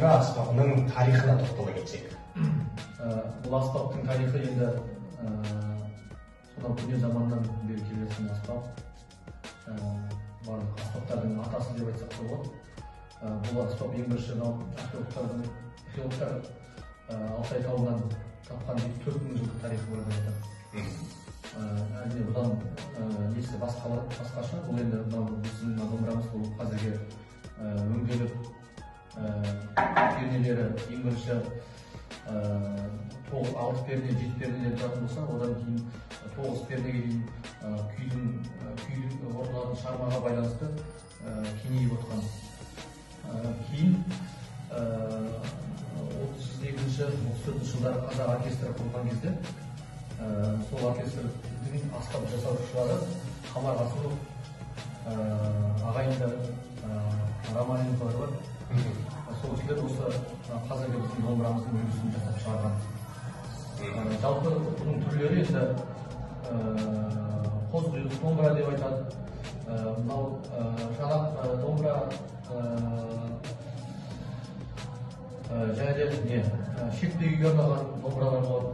домбыра аспабының тарихына тоқтала кетсек. Бұл аспаптың тарихы енді сонау көне заманнан бері келе жатқан аспап. Барлық аспаптардың атасы деп айтсақ та болады. Бұл аспап ең бірінші археологтар Алтай тауынан тапқан 4000 жылдық тарихы бар деп айтады. Әрине бұдан несі басқаша. Бұл енді біздің домбырамыз бұл қазіргі өңделіп пернелері ең бірінші 6 перне, 7 пернеден тұратын болса, одан кейін 9 пернеге дейін күйдің орындалатын шығармаға байланысты кеңейіп отқан. Кейін 32-34 жылдары қазақ оркестрі құрылған кезде сол оркестрдің аспап жасаушылары Қамар Қасымов, ағайынды Романенковар бар. Сол жігіттер осы қазіргі біздің домбырамыздың үлгісін жасап шығарған. Жалпы бұның түрлері енді қос құйрық домбыра деп айтады. Мынау жанақ домбыра, және де шекті үйге арналған домбыралар болады,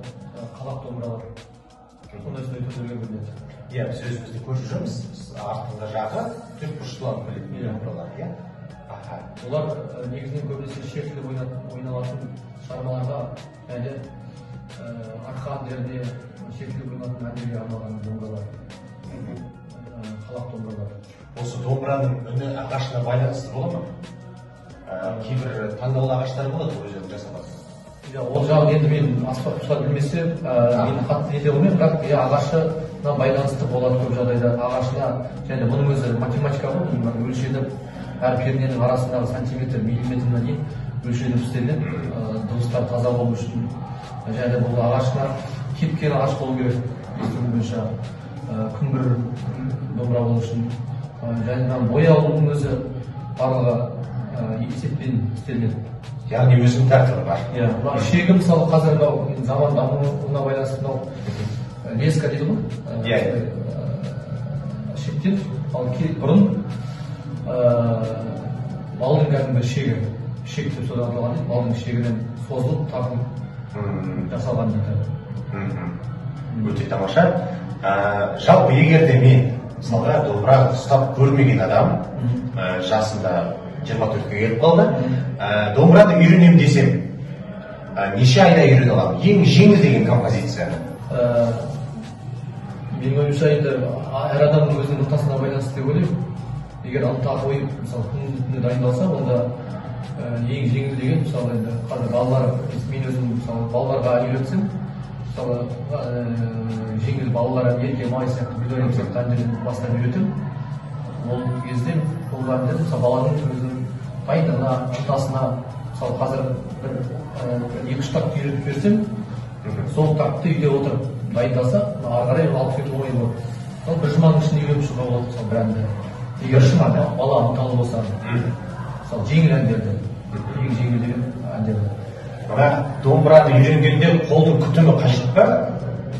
қалақ домбыралар. Сондай түрлерге бөлінеді. Иә, біз өзімізді көріп жүрміз. Артыңғы жағы төртбұрыштыланып келетін домбыралар. Олар негізінен көбінесе шертіліп ойналатын шығармаларға, және арқа әндеріне шертіліп ойналатын әндерге арналған домбыралар, қалақ домбыралар. Осы домбыраның үні ағашына байланысты бола ма? Кейбір таңдаулы ағаштар болады өздерін жасалады. Ол жағын енді мен аспап тұсқа білмесе, мен қатты ете қоймаймын, бірақ ағашына байланысты болады көп жағдайда. Ағашына, және бұның өзі математика ғой, өлшеніп, әр перненің арасындағы сантиметр, миллиметріне дейін өлшеніп істелінеді, дыбыстар таза болу үшін. Және бұл ағашына кепкен ағаш болу керек, естуім бойынша күңгір домбыра болу үшін. Және бояудың өзі барлығы есеппен істелінеді. Яғни өзінің тәртібі бар. Шегі мысалы қазіргі заман дамуына байланысты леска дейді ғой. Шектен, ал бұрын малдың кәдімгі шегі, шек деп содан аталған дейді, малдың шегінен созылып, тартылып жасалған дейді. Өте тамаша. Жалпы егер де мен мысалға домбыра ұстап көрмеген адам, жасында 24-ке келіп қалды, домбыраны үйренем десем, неше айда үйрене аламын? Ең жеңіл деген композиция? Менің ойымша енді әр адамның өзінің ынтасына байланысты деп ойлаймын. Егер ынта қойып, мысалы күніне дайындалса, онда ең жеңіл деген, мысалы енді қазір балалар, мен өзім мысалы балаларға үйретсем, мысалы жеңіл балаларға ерке май сияқты, бүлдірем сияқты әндерден бастап үйретем. Ол кезде бұл әндер мысалы баланың өзінің дайындығына, ынтасына, мысалы қазір бір 2-3 тапты үйретіп берсем, сол тапты үйде отырып дайындаса, ары қарай алып кету оңай болады. Сол бір жұманың ішінде үйреніп шығуға болады мысалы бір әнді. Егер бала ынталы болса, мысалы жеңіл әндерді, ең жеңіл деген әндерді. Бірақ домбыраны үйренгенде қолдың күтімі қажет па?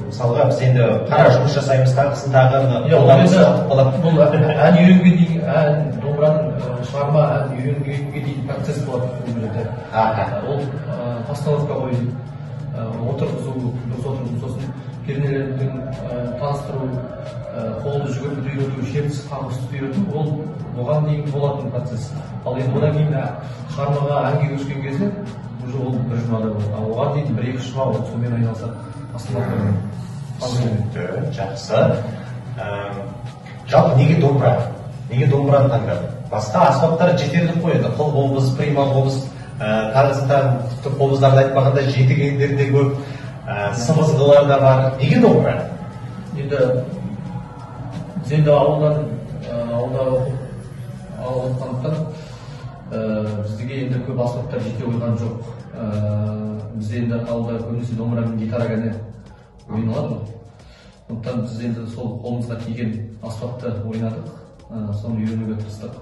Мысалға біз енді қара жұмыс жасаймыз, тағысын тағын бұл ән үйренген дейін, домбыраның шығарма ән үйренгенге дейін процесс болады. Ол постановка бойы отырғызу, сосын пернелердің таныстыру, қолды жүгіртіп үйрету, шертіс қағысып үйрету, ол оған дейін болатын процесс. Ал енді одан кейін шығармаға әнге көшкен кезде ол бір жұмада болады. Ал оған дейін 1-2 жұма ол сонымен айналысады. Түсінікті, жақсы. Жалпы неге домбыра? Неге домбыраны таңдады? Басқа аспаптар жетерлік қой, енді қыл қобыз, примал қобыз, тағысын тіпті қобыздарды айтпағанда жетігендер де көп, сымызғылар да бар. Неге домбыра? Енді біз енді ауылда алғандықтан біздіге енді көп аспаптар жете қойған жоқ. Біз енді ауылда көбінесе домбыра мен гитара ғана ойналады. Сондықтан біз енді сол қолымызға тиген аспапты ойнадық, соны үйренуге тырыстық.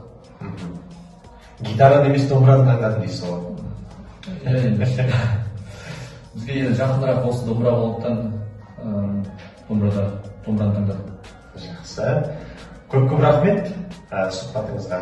Гитара немесе домбыраны таңдадың дейсіз ғой? Бізге енді жақынырақ осы домбыра болғандықтан домбыраны таңдадық. Жақсы. Көп рахмет сұхбатыңызға.